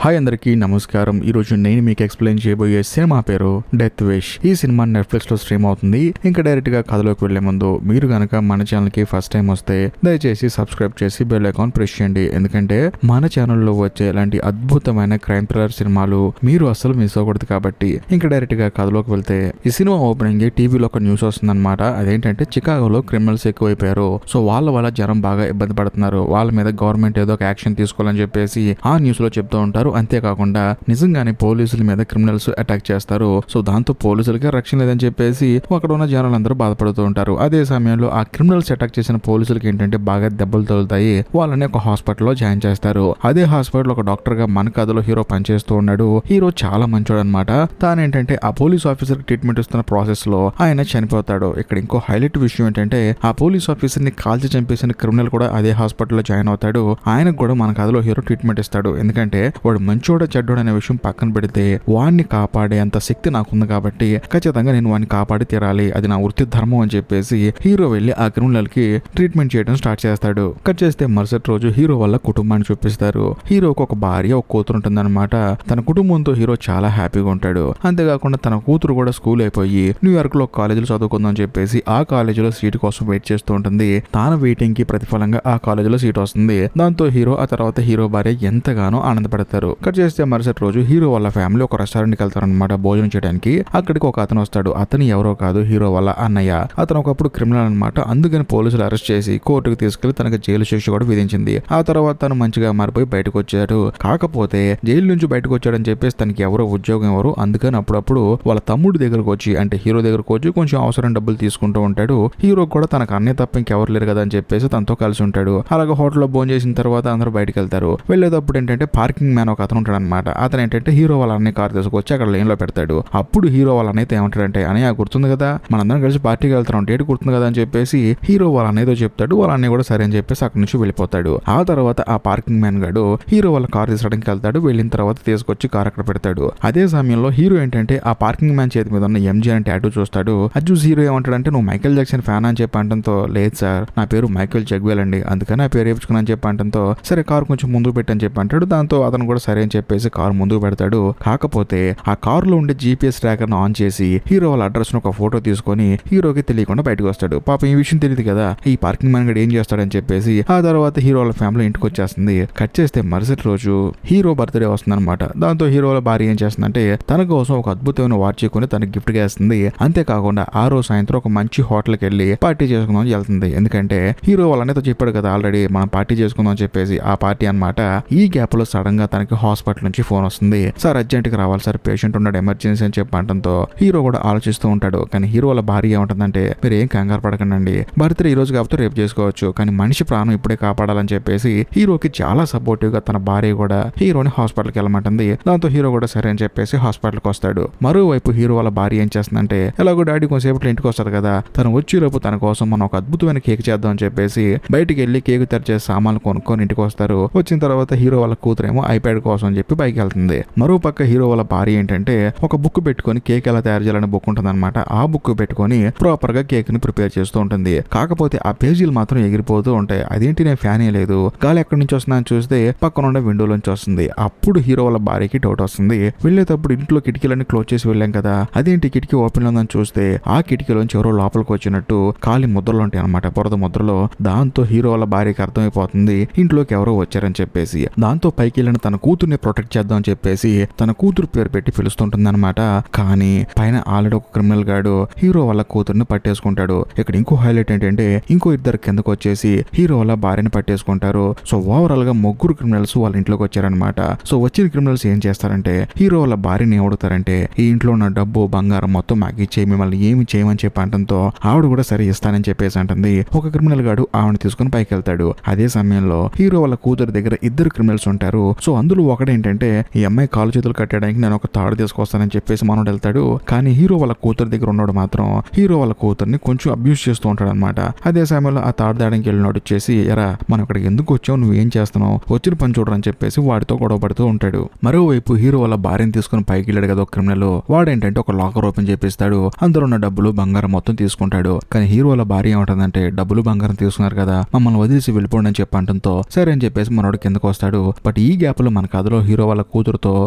Hi అందరికీ నమస్కారం. ఈరోజు నేను మీకు ఎక్స్ప్లెయిన్ చేయబోయే సినిమా పేరు డెత్ విష్. ఈ సినిమా నెట్ఫ్లిక్స్ లో స్ట్రీమ్ అవుతుంది. ఇంకా డైరెక్ట్ గా కథలోకి వెళ్లే ముందు మీరు గనక మన ఛానల్ కి ఫస్ట్ టైం వస్తే దయచేసి సబ్స్క్రైబ్ చేసి బెల్ ఐకాన్ ప్రెస్ చేయండి. ఎందుకంటే మన ఛానల్లో వచ్చే ఇలాంటి అద్భుతమైన క్రైమ్ థ్రిల్లర్ సినిమాలు మీరు అస్సలు మిస్ అవ్వకూడదు. కాబట్టి ఇంకా డైరెక్ట్ గా కథలోకి వెళ్తే ఈ సినిమా ఓపెనింగ్ టీవీలో ఒక న్యూస్ వస్తుందన్నమాట. అదేంటంటే చికాగోలో క్రిమినల్స్ ఎక్కువైపోయారు. సో వాళ్ళ వల్ల జనం బాగా ఇబ్బంది పడుతున్నారు. వాళ్ళ మీద గవర్నమెంట్ ఏదో ఒక యాక్షన్ తీసుకోవాలని చెప్పేసి ఆ న్యూస్ లో చెప్తూ ఉంటారు. అంతేకాకుండా నిజంగానే పోలీసుల మీద క్రిమినల్స్ అటాక్ చేస్తారు. సో దాంతో పోలీసులకి రక్షణ లేదని చెప్పేసి అక్కడ ఉన్న జనాలందరూ బాధపడుతూ ఉంటారు. అదే సమయంలో ఆ క్రిమినల్స్ అటాక్ చేసిన పోలీసులకి ఏంటంటే బాగా దెబ్బలు తగులుతాయి. వాళ్ళని ఒక హాస్పిటల్లో జాయిన్ చేస్తారు. అదే హాస్పిటల్ ఒక డాక్టర్ గా మన కథలో హీరో పనిచేస్తూ ఉన్నాడు. హీరో చాలా మంచోడు అనమాట. తానేంటంటే ఆ పోలీస్ ఆఫీసర్ ట్రీట్మెంట్ ఇస్తున్న ప్రాసెస్ లో ఆయన చనిపోతాడు. ఇక్కడ ఇంకో హైలైట్ విషయం ఏంటంటే ఆ పోలీస్ ఆఫీసర్ ని కాల్చి చంపేసిన క్రిమినల్ కూడా అదే హాస్పిటల్లో జాయిన్ అవుతాడు. ఆయనకు కూడా మన కథలో హీరో ట్రీట్మెంట్ ఇస్తాడు. ఎందుకంటే వాడు మంచోడ చెడ్డోడు అనే విషయం పక్కన పెడితే వాడిని కాపాడే అంత శక్తి నాకుంది కాబట్టి ఖచ్చితంగా నేను వాడిని కాపాడి తీరాలి, అది నా వృత్తి ధర్మం అని చెప్పేసి హీరో వెళ్లి ఆ క్రిమినల్ కి ట్రీట్మెంట్ చేయడం స్టార్ట్ చేస్తాడు. కట్ చేస్తే మరుసటి రోజు హీరో వాళ్ళ కుటుంబాన్ని చూపిస్తారు. హీరోకి ఒక భార్య ఒక కూతురు ఉంటుందన్నమాట. తన కుటుంబంతో హీరో చాలా హ్యాపీగా ఉంటాడు. అంతేకాకుండా తన కూతురు కూడా స్కూల్ అయిపోయి న్యూయార్క్ లో కాలేజీలో చదువుకుందాం చెప్పేసి ఆ కాలేజీలో సీట్ కోసం వెయిట్ చేస్తూ ఉంటుంది. తాను వెయిటింగ్ కి ప్రతిఫలంగా ఆ కాలేజీలో సీట్ వస్తుంది. దాంతో హీరో ఆ తర్వాత హీరో భార్య ఎంతగానో ఆనందపడతారు. కట్ చేస్తే మరుసటి రోజు హీరో వాళ్ళ ఫ్యామిలీ ఒక రెస్టారెంట్ కి వెళ్తారనమాట భోజనం చేయడానికి. అక్కడికి ఒక అతను వస్తాడు. అతను ఎవరో కాదు, హీరో వాళ్ళ అన్నయ్య. అతను ఒకప్పుడు క్రిమినల్ అనమాట. అందుకని పోలీసులు అరెస్ట్ చేసి కోర్టుకు తీసుకెళ్లి తనకు జైలు శిక్ష కూడా విధించింది. ఆ తర్వాత తను మంచిగా మారిపోయి బయటకు వచ్చాడు. కాకపోతే జైలు నుంచి బయటకు వచ్చాడని చెప్పేసి తనకి ఎవరో ఉద్యోగం ఎవరు, అందుకని అప్పుడప్పుడు వాళ్ళ తమ్ముడి దగ్గరకు వచ్చి అంటే హీరో దగ్గరకు వచ్చి కొంచెం అవసరం డబ్బులు తీసుకుంటూ ఉంటాడు. హీరో కూడా తనకు అన్నయ్య తప్ప ఇంకెవరు లేరు కదా అని చెప్పేసి తనతో కలిసి ఉంటాడు. అలాగే హోటల్లో భోజనం చేసిన తర్వాత అందరూ బయటకు వెళ్తారు. వెళ్ళేటప్పుడు ఏంటంటే పార్కింగ్ మ్యాన్ ఒక అతను ఉంటాడు అనమాట. అతను ఏంటంటే హీరో వాళ్ళ అన్నయ్య కార్ తీసుకొచ్చి అక్కడ లైన్ లో పెడతాడు. అప్పుడు హీరో వాళ్ళ అన్నయ్య ఏమంటాడంటే, అన్నయ్య గుర్తుంది కదా మనందరం కలిసి పార్టీకి వెళ్తాం, డేట్ గుర్తుంది కదా అని చెప్పేసి హీరో వాళ్ళ అన్నయ్యతో చెప్తాడు. వాళ్ళ అన్నయ్య కూడా సరే అని చెప్పేసి అక్కడి నుంచి వెళ్ళిపోతాడు. ఆ తర్వాత ఆ పార్కింగ్ మ్యాన్ గాడు హీరో వాళ్ళ కార్ తీసుకోవడానికి వెళ్తాడు. వెళ్ళిన తర్వాత తీసుకొచ్చి కార్ అక్కడ పెడతాడు. అదే సమయంలో హీరో ఏంటంటే ఆ పార్కింగ్ మ్యాన్ చేతి మీద ఉన్న ఎంజీ అని టాటూ చూస్తాడు. అది చూసి హీరో ఏమంటాడంటే, నువ్వు మైకేల్ జాక్సన్ ఫ్యాన్ అని చెప్పి అంటంతో, లేదు సార్ నా పేరు మైకేల్ జగ్వేల్ అండి, అందుకని ఆ పేరు వేయించుకున్నా అని చెప్పి అంటంతో, సరే కార్ కొంచెం ముందుకు పెట్టని చెప్పి అంటాడు. దాంతో అతను కూడా సరే అని చెప్పేసి కార్ ముందుకు పెడతాడు. కాకపోతే ఆ కార్ లో ఉండే జీపీఎస్ ట్రాకర్ ఆన్ చేసి హీరో వాళ్ళ అడ్రస్ ను ఒక ఫోటో తీసుకొని హీరోకి తెలియకుండా బయటకు వస్తాడు. పాపం ఈ విషయం తెలియదు కదా ఈ పార్కింగ్ మ్యాన్ గడు ఏం చేస్తాడని చెప్పేసి. ఆ తర్వాత హీరో వాళ్ళ ఫ్యామిలీ ఇంటికి వచ్చేస్తుంది. కట్ చేస్తే మరుసటి రోజు హీరో బర్త్డే వస్తుంది అనమాట. దాంతో హీరో వాళ్ళ భార్య ఏం చేస్తుందంటే తన కోసం ఒక అద్భుతమైన వాచ్ కొని తనకి గిఫ్ట్ గా ఇస్తుంది. అంతేకాకుండా ఆ రోజు సాయంత్రం ఒక మంచి హోటల్కి వెళ్ళి పార్టీ చేసుకుందాం అని వెళ్తుంది. ఎందుకంటే హీరో వాళ్ళతో చెప్పాడు కదా ఆల్రెడీ మనం పార్టీ చేసుకుందాం అని చెప్పేసి ఆ పార్టీ అనమాట. ఈ గ్యాప్ లో సడన్ గా తనకి హాస్పిటల్ నుంచి ఫోన్ వస్తుంది. సార్ అర్జెంట్ గా రావాలి సార్, పేషెంట్ ఉన్నాడు ఎమర్జెన్సీ అని చెప్పడంతో హీరో కూడా ఆలోచిస్తూ ఉంటాడు. కానీ హీరో వాళ్ళ భార్య ఏమంటుందంటే, మీరు ఏం కంగారు పడకండి, బర్త్డే ఈ రోజు కాకపోతే రేపు చేసుకోవచ్చు, కానీ మనిషి ప్రాణం ఇప్పుడే కాపాడాలని చెప్పేసి హీరోకి చాలా సపోర్టివ్ గా తన భార్య కూడా హీరోని హాస్పిటల్కి వెళ్ళమంటుంది. దాంతో హీరో కూడా సరే అని చెప్పేసి హాస్పిటల్కి వస్తాడు. మరోవైపు హీరో వాళ్ళ భార్య ఏం చేస్తుందంటే, ఎలాగో డాడీ కొంచెంసేపట్లో ఇంటికి వస్తారు కదా, తను వచ్చేలోపు తన కోసం మనం ఒక అద్భుతమైన కేక్ చేద్దాం అని చెప్పేసి బయటికి వెళ్ళి కేక్ తెరిచే సామాన్లు కొనుక్కొని ఇంటికి వస్తారు. వచ్చిన తర్వాత హీరో వాళ్ళ కూతురేమో ఐప్యాడ్ కోసం అని చెప్పి బయకి వెళ్తుంది. మరో పక్క హీరో వాళ్ళ భార్య ఏంటంటే ఒక బుక్ పెట్టుకొని కేక్ ఎలా తయారు చేయాలని బుక్ ఉంటుంది అనమాట. ఆ బుక్ పెట్టుకొని ప్రాపర్ గా కేక్ ని ప్రిపేర్ చేస్తూ ఉంటుంది. కాకపోతే ఆ పేజీలు మాత్రం ఎగిరిపోతూ ఉంటాయి. అదేంటి నేను ఫ్యాన్ లేదు, గాలి ఎక్కడి నుంచి వస్తుందని చూస్తే పక్కన ఉండే విండో నుంచి వస్తుంది. అప్పుడు హీరో వాళ్ళ భార్యకి డౌట్ వస్తుంది. వెళ్ళేటప్పుడు ఇంట్లో కిటికీలన్నీ క్లోజ్ చేసి వెళ్ళాం కదా, అదేంటి కిటికీ ఓపెన్ లో ఉందని చూస్తే ఆ కిటికీలోంచి ఎవరో లోపలికి వచ్చినట్టు ఖాళీ ముద్రలు ఉంటాయి అనమాట, బురద ముద్రలో. దాంతో హీరో వాళ్ళ భార్యకి అర్థమైపోతుంది ఇంట్లోకి ఎవరో వచ్చారని చెప్పేసి. దాంతో పైకి వెళ్ళిన తన కూతుర్ని ప్రొటెక్ట్ చేద్దాం అని చెప్పేసి తన కూతురు పేరు పెట్టి పిలుస్తుంటుంది అనమాట. కానీ పైన ఆల్రెడీ ఒక క్రిమినల్ గాడు హీరో వాళ్ళ కూతుర్ని పట్టేసుకుంటాడు. ఇక్కడ ఇంకో హైలైట్ ఏంటంటే ఇంకో ఇద్దరు కిందకు వచ్చేసి హీరో వాళ్ళ భార్యని పట్టేసుకుంటారు. సో ఓవరాల్ గా ముగ్గురు క్రిమినల్స్ వాళ్ళ ఇంట్లోకి వచ్చారనమాట. సో వచ్చిన క్రిమినల్స్ ఏం చేస్తారంటే హీరో వాళ్ళ భార్యని ఏమడుగుతారంటే, ఈ ఇంట్లో ఉన్న డబ్బు బంగారం మొత్తం మాకు ఇచ్చే, మిమ్మల్ని ఏమి చేయమని చెప్పి అంటంతో ఆవిడ కూడా సరే ఇస్తానని చెప్పేసి అంటుంది. ఒక క్రిమినల్ గాడు ఆవిడ తీసుకుని పైకి వెళ్తాడు. అదే సమయంలో హీరో వాళ్ళ కూతురు దగ్గర ఇద్దరు క్రిమినల్స్ ఉంటారు. సో అందులో ఒకడేంటంటే ఈ అమ్మాయి కాలు చేతులు కట్టడానికి నేను ఒక తాడు తీసుకొస్తానని చెప్పేసి మనోడు వెళ్తాడు. కానీ హీరో వాళ్ళ కూతురు దగ్గర ఉన్నాడు మాత్రం హీరో వాళ్ళ కూతుర్ని కొంచెం అబ్యూస్ చేస్తూ ఉంటాడు అనమాట. అదే సమయంలో ఆ తాడు దాడానికి వెళ్ళినాడు వచ్చేసి, ఎరా మనం ఇక్కడికి ఎందుకు వచ్చావు, నువ్వు ఏం చేస్తున్నావు, వచ్చిన పని చూడరని చెప్పేసి వాడితో గొడవ పడుతూ ఉంటాడు. మరోవైపు హీరో వాళ్ళ భార్యను తీసుకుని పైకి వెళ్ళాడు కదా ఒక క్రిమినల్, వాడేంటంటే ఒక లాకర్ ఓపెన్ చేపిస్తాడు. అందులో ఉన్న డబ్బులు బంగారం మొత్తం తీసుకుంటాడు. కానీ హీరో వాళ్ళ భార్య ఏమంటుందంటే, డబ్బులు బంగారం తీసుకున్నారు కదా, మమ్మల్ని వదిలేసి వెళ్ళిపోండి అని చెప్పి అంటంతో సరే అని చెప్పేసి మనోడు కిందకు వస్తాడు. బట్ ఈ గ్యాప్ లో మన కథలో హీరో వాళ్ళ కూతురుతో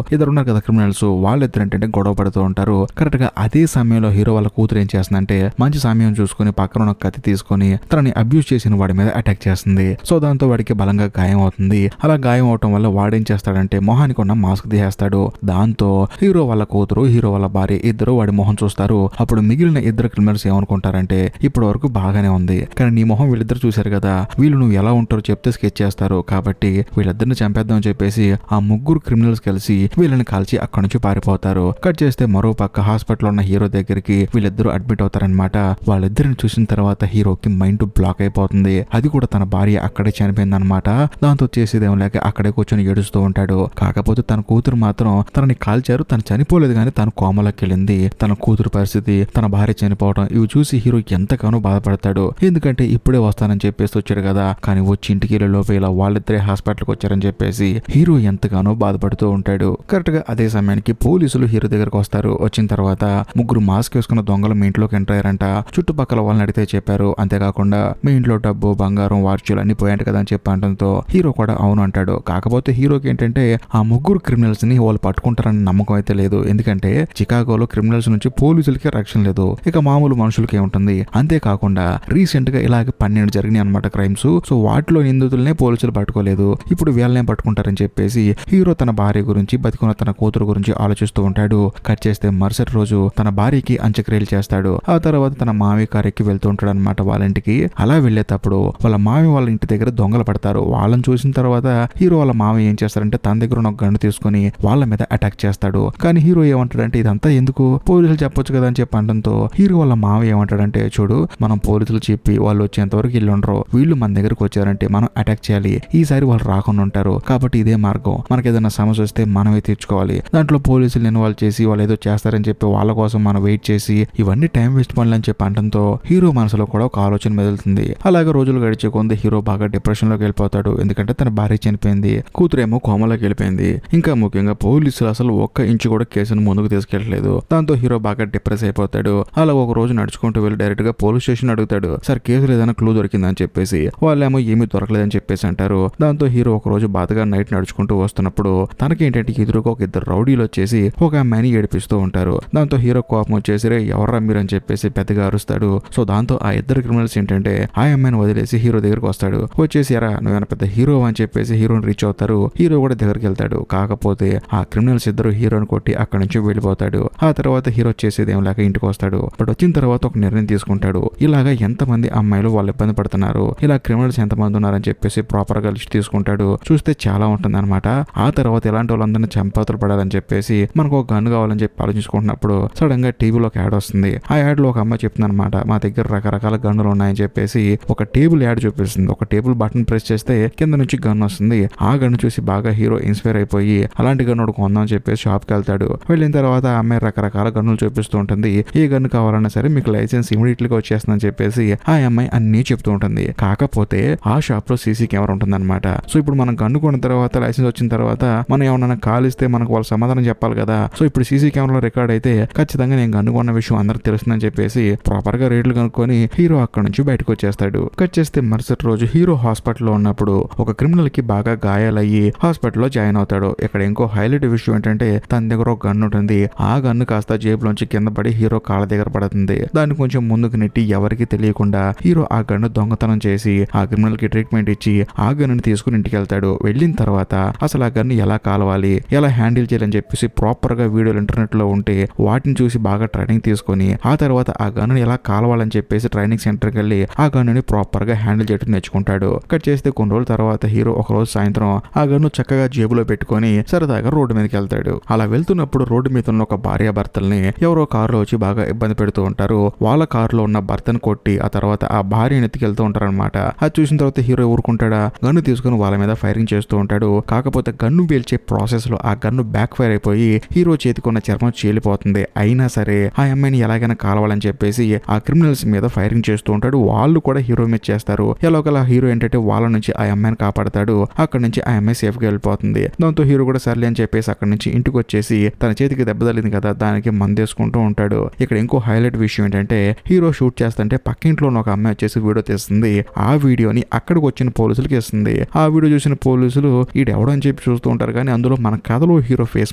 ఇద్దరున్నారు కదా క్రిమినల్స్, వాళ్ళిద్దరు ఏంటంటే గొడవ పడుతూ ఉంటారు. కరెక్ట్ గా అదే సమయంలో హీరో వాళ్ళ కూతురు ఏం చేస్తుందంటే మంచి సమయం చూసుకుని పక్కన ఉన్న కత్తి తీసుకుని తనని అబ్యూజ్ చేసిన వాడి మీద అటాక్ చేస్తుంది. సో దాంతో వాడికి బలంగా గాయం అవుతుంది. అలా గాయం అవటం వల్ల వాడేం చేస్తాడంటే మొహానికి ఉన్న మాస్క్ తీసేస్తాడు. దాంతో హీరో వాళ్ళ కూతురు హీరో వాళ్ళ భార్య ఇద్దరు వాడి మొహం చూస్తారు. అప్పుడు మిగిలిన ఇద్దరు క్రిమినల్స్ ఏమనుకుంటారంటే ఇప్పటి వరకు బాగానే ఉంది, కానీ నీ మొహం వీళ్ళిద్దరు చూశారు కదా, వీళ్ళు నువ్వు ఎలా ఉంటారో చెప్తే స్కెచ్ చేస్తారు, కాబట్టి వీళ్ళిద్దరిని చంపేద్దాం అని చెప్పేసి ఆ ముగ్గురు క్రిమినల్స్ కలిసి వీళ్ళని కాల్చి అక్కడి నుంచి పారిపోతారు. కట్ చేస్తే మరో పక్క హాస్పిటల్ ఉన్న హీరో దగ్గరికి వీళ్ళిద్దరూ అడ్మిట్ అవుతారనమాట. వాళ్ళిద్దరిని చూసిన తర్వాత హీరోకి మైండ్ బ్లాక్ అయిపోతుంది. అది కూడా తన భార్య అక్కడే చనిపోయిందనమాట. దాంతో చేసేదేం లేక అక్కడే కూర్చొని ఏడుస్తూ ఉంటాడు. కాకపోతే తన కూతురు మాత్రం తనని కాల్చారు, తను చనిపోలేదు కానీ తను కోమలోకి వెళ్ళింది. తన కూతురు పరిస్థితి, తన భార్య చనిపోవడం ఇవి చూసి హీరో ఎంతగానో బాధపడతాడు. ఎందుకంటే ఇప్పుడే వస్తానని చెప్పేసి వచ్చాడు కదా, కానీ వచ్చి ఇంటికి వెళ్ళే లోపు ఇలా వాళ్ళిద్దరే హాస్పిటల్కి వచ్చారని చెప్పేసి హీరో ఎంతగానో బాధపడుతూ ఉంటాడు. కరెక్ట్ గా అదే సమయానికి పోలీసులు హీరో దగ్గరకు వస్తారు. వచ్చిన తర్వాత ముగ్గురు మాస్క్ వేసుకున్న దొంగలు మీ ఇంట్లోకి ఎంటర్ అయ్యారంట. చుట్టుపక్కల వాళ్ళని అడిగితే చెప్పారు. అంతేకాకుండా మీ ఇంట్లో డబ్బు బంగారం వార్చులు అన్ని పోయాయంట కదా అని చెప్పి అనడంతో హీరో కూడా అవును అంటాడు. కాకపోతే హీరోకి ఏంటంటే ఆ ముగ్గురు క్రిమినల్స్ ని వాళ్ళు పట్టుకుంటారని నమ్మకం అయితే లేదు. ఎందుకంటే చికాగోలో క్రిమినల్స్ నుంచి పోలీసులకి రక్షణ లేదు, ఇక మామూలు మనుషులకి ఉంటుంది. అంతేకాకుండా రీసెంట్ గా ఇలాగే 12 జరిగినాయి అనమాట క్రైమ్స్. సో వాటిలో నిందితులనే పోలీసులు పట్టుకోలేదు, ఇప్పుడు వీళ్ళనే పట్టుకుంటారని చెప్పేసి హీరో తన భార్య గురించి బతికున్న తన కూతురు గురించి ఆలోచిస్తూ ఉంటాడు. కట్ చేస్తే మరుసటి రోజు తన భార్యకి అంత్యక్రియలు చేస్తాడు. ఆ తర్వాత తన మామి కారెక్కి వెళ్తూ ఉంటాడు అనమాట వాళ్ళ ఇంటికి. అలా వెళ్లేటప్పుడు వాళ్ళ మామి వాళ్ళ ఇంటి దగ్గర దొంగలు పడతారు. వాళ్ళని చూసిన తర్వాత హీరో వాళ్ళ మామి ఏం చేస్తారంటే తన దగ్గర ఉన్న గన్ను తీసుకుని వాళ్ళ మీద అటాక్ చేస్తాడు. కానీ హీరో ఏమంటాడంటే ఇదంతా ఎందుకు, పోలీసులు చెప్పొచ్చు కదా అని చెప్పి అనడంతో హీరో వాళ్ళ మామి ఏమంటాడంటే చూడు, మనం పోలీసులు చెప్పి వాళ్ళు వచ్చేంత వరకు ఇల్లు ఉండరు, వీళ్ళు మన దగ్గరకు వచ్చారంటే మనం అటాక్ చేయాలి, ఈసారి వాళ్ళు రాకుండా ఉంటారు, కాబట్టి ఇదే మార్గం, మనకి ఏదైనా సమస్య వస్తే మనమే తీర్చుకోవాలి, దాంట్లో పోలీసులు ఇన్వాల్వ్ చేసి వాళ్ళు ఏదో చేస్తారని చెప్పి వాళ్ళ కోసం మనం వెయిట్ చేసి ఇవన్నీ టైం వేస్ట్ పనులు అని చెప్పి అనడంతో హీరో మనసులో కూడా ఒక ఆలోచన మెదులుతుంది. అలాగే రోజులు గడిచే కొంత హీరో బాగా డిప్రెషన్ లోకి వెళ్ళిపోతాడు. ఎందుకంటే తన భార్య చనిపోయింది, కూతురేమో కోమలోకి వెళ్ళిపోయింది. ఇంకా ముఖ్యంగా పోలీసులు అసలు ఒక్క ఇంచు కూడా కేసును ముందుకు తీసుకెళ్లలేదు. దాంతో హీరో బాగా డిప్రెస్ అయిపోతాడు. అలా ఒక రోజు నడుచుకుంటూ వెళ్ళి డైరెక్ట్ గా పోలీస్ స్టేషన్ అడుగుతాడు, సార్ కేసులో ఏదైనా క్లూ దొరికిందని చెప్పేసి. వాళ్ళేమో ఏమీ దొరకలేదని చెప్పేసి అంటారు. దాంతో హీరో ఒక రోజు బాధగా నైట్ నడుచుకుంటూ వస్తున్నప్పుడు తనకేంటంటే ఎదురుగా ఒక ఇద్దరు రౌడీలు వచ్చేసి ఒక అమ్మాయిని ఏడిపిస్తూ ఉంటారు. దాంతో హీరో కోపం వచ్చేసి రే ఎవర్రా మీరు అని చెప్పేసి పెద్దగా అరుస్తాడు. సో దాంతో ఆ ఇద్దరు క్రిమినల్స్ ఏంటంటే ఆ అమ్మాయిని వదిలేసి హీరో దగ్గరకు వస్తాడు. వచ్చేసి ఎరా నువ్వేనా పెద్ద హీరో అని చెప్పేసి హీరోని రీచ్ అవుతారు. హీరో కూడా దగ్గరికి వెళ్తాడు. కాకపోతే ఆ క్రిమినల్స్ ఇద్దరు హీరోని కొట్టి అక్కడి నుంచి వెళ్ళిపోతాడు. ఆ తర్వాత హీరో చేసేది ఏం లేక ఇంటికి వస్తాడు. బట్ వచ్చిన తర్వాత ఒక నిర్ణయం తీసుకుంటాడు. ఇలాగా ఎంతమంది అమ్మాయిలు వాళ్ళు ఇబ్బంది పడుతున్నారు, ఇలా క్రిమినల్స్ ఎంతమంది ఉన్నారని చెప్పేసి ప్రాపర్ గా లిస్ట్ తీసుకుంటాడు. చూస్తే చాలా ఉంటుంది అనమాట. ఆ తర్వాత ఇలాంటి వాళ్ళందరినీ చంపాతులు పడాలని చెప్పేసి మనకు ఒక గన్ కావాలని చెప్పి ఆలోచించుకుంటున్నప్పుడు సడన్ గా టీవీలో ఒక యాడ్ వస్తుంది. ఆ యాడ్ లో ఒక అమ్మాయి చెప్తుంది అనమాట, మా దగ్గర రకరకాల గన్నులు ఉన్నాయని చెప్పేసి ఒక టేబుల్ యాడ్ చూపిస్తుంది. ఒక టేబుల్ బటన్ ప్రెస్ చేస్తే కింద నుంచి గన్ వస్తుంది. ఆ గన్ను చూసి బాగా హీరో ఇన్స్పైర్ అయిపోయి అలాంటి గన్ను ఒకటి కొందామని చెప్పేసి షాప్ కి వెళ్తాడు. వెళ్ళిన తర్వాత ఆ అమ్మాయి రకరకాల గన్నులు చూపిస్తూ ఉంటుంది. ఏ గన్ను కావాలన్నా సరే మీకు లైసెన్స్ ఇమీడియట్ గా వచ్చేస్తుందని చెప్పేసి ఆ అమ్మాయి అన్ని చెప్తూ ఉంటుంది. కాకపోతే ఆ షాప్ లో సీసీ కెమెరా ఉంటుంది అనమాట. సో ఇప్పుడు మనం గన్ను కొన్న తర్వాత లైసెన్స్ వచ్చిన తర్వాత మనం ఏమన్నా కాలిస్తే మనకు వాళ్ళు సమాధానం చెప్పాలి కదా. సో ఇప్పుడు సీసీ కెమెరాలో రికార్డ్ అయితే ఖచ్చితంగా నేను గన్ను కొన్న విషయం అందరికి తెలుస్తుందని చెప్పేసి ప్రాపర్ గా రేట్లు కనుక్కొని హీరో అక్కడ నుంచి బయటకు వచ్చేస్తాడు. కట్ చేస్తే మరుసటి రోజు హీరో హాస్పిటల్లో ఉన్నప్పుడు ఒక క్రిమినల్ కి బాగా గాయాలయ్యి హాస్పిటల్లో జాయిన్ అవుతాడు. ఇక్కడ ఇంకో హైలైట్ విషయం ఏంటంటే తన దగ్గర ఒక గన్ను ఉంటుంది. ఆ గన్ను కాస్త జేబులోంచి కింద పడి హీరో కాళ్ళ దగ్గర పడుతుంది. దాన్ని కొంచెం ముందుకు నెట్టి ఎవరికి తెలియకుండా హీరో ఆ గన్ను దొంగతనం చేసి ఆ క్రిమినల్ కి ట్రీట్మెంట్ ఇచ్చి ఆ గన్నుని తీసుకుని ఇంటికి వెళ్తాడు. వెళ్ళిన తర్వాత అసలు ఆ గన్ను ఎలా కాలవాలి, ఎలా హ్యాండిల్ చేయాలని చెప్పేసి ప్రాపర్ గా వీడియోలు ఇంటర్నెట్ లో ఉంటే వాటిని చూసి బాగా ట్రైనింగ్ తీసుకొని ఆ తర్వాత ఆ గన్నుని ఎలా కాలవాలని చెప్పేసి ట్రైనింగ్ సెంటర్కి వెళ్ళి ఆ గన్నుని ప్రాపర్ గా హ్యాండిల్ చేయడం నేర్చుకుంటాడు. కట్ చేస్తే కొన్ని రోజుల తర్వాత హీరో ఒక రోజు సాయంత్రం ఆ గన్ను చక్కగా జేబులో పెట్టుకొని సరదాగా రోడ్డు మీదకి వెళ్తాడు. అలా వెళ్తున్నప్పుడు రోడ్డు మీద ఉన్న ఒక భార్యాభర్తల్ని ఎవరో కారులో వచ్చి బాగా ఇబ్బంది పెడుతూ ఉంటారు. వాళ్ళ కారులో ఉన్న భర్తను కొట్టి ఆ తర్వాత ఆ భార్యని ఎత్తుకెళ్తూ ఉంటారు అనమాట. అది చూసిన తర్వాత హీరో ఊరుకుంటాడా, గన్ను తీసుకుని వాళ్ళ మీద ఫైరింగ్ చేస్తూ ఉంటాడు. కాకపోతే గన్ను పేల్చే ప్రాసెస్ లో ఆ గన్ను బ్యాక్ ఫైర్ అయిపోయి హీరో చేతికున్న చర్మం చీలిపోతుంది. అయినా సరే ఆ అమ్మాయిని ఎలాగైనా కాలవాలని చెప్పేసి ఆ క్రిమినల్స్ మీద ఫైరింగ్ చేస్తూ ఉంటాడు. వాళ్ళు కూడా హీరో మీద చేస్తారు. ఎలాగోలా హీరో ఏంటంటే వాళ్ళ నుంచి ఆ అమ్మాయిని కాపాడతాడు. అక్కడ నుంచి ఆ అమ్మాయి సేఫ్ గా వెళ్ళిపోతుంది. దాంతో హీరో కూడా సర్లే అని చెప్పేసి అక్కడ నుంచి ఇంటికి వచ్చేసి తన చేతికి దెబ్బ తగిలింది కదా దానికి మందేసుకుంటూ ఉంటాడు. ఇక్కడ ఇంకో హైలైట్ విషయం ఏంటంటే హీరో షూట్ చేస్తుంటే పక్కింట్లో ఒక అమ్మాయి వచ్చేసి వీడియో తీస్తుంది. ఆ వీడియోని అక్కడికి వచ్చిన పోలీసులకి ఇస్తుంది. ఆ వీడియో చూసిన పోలీసులు ఈడెవడని చెప్పి చెప్పి చూస్తూ ఉంటారు కానీ అందులో మన కథలో హీరో ఫేస్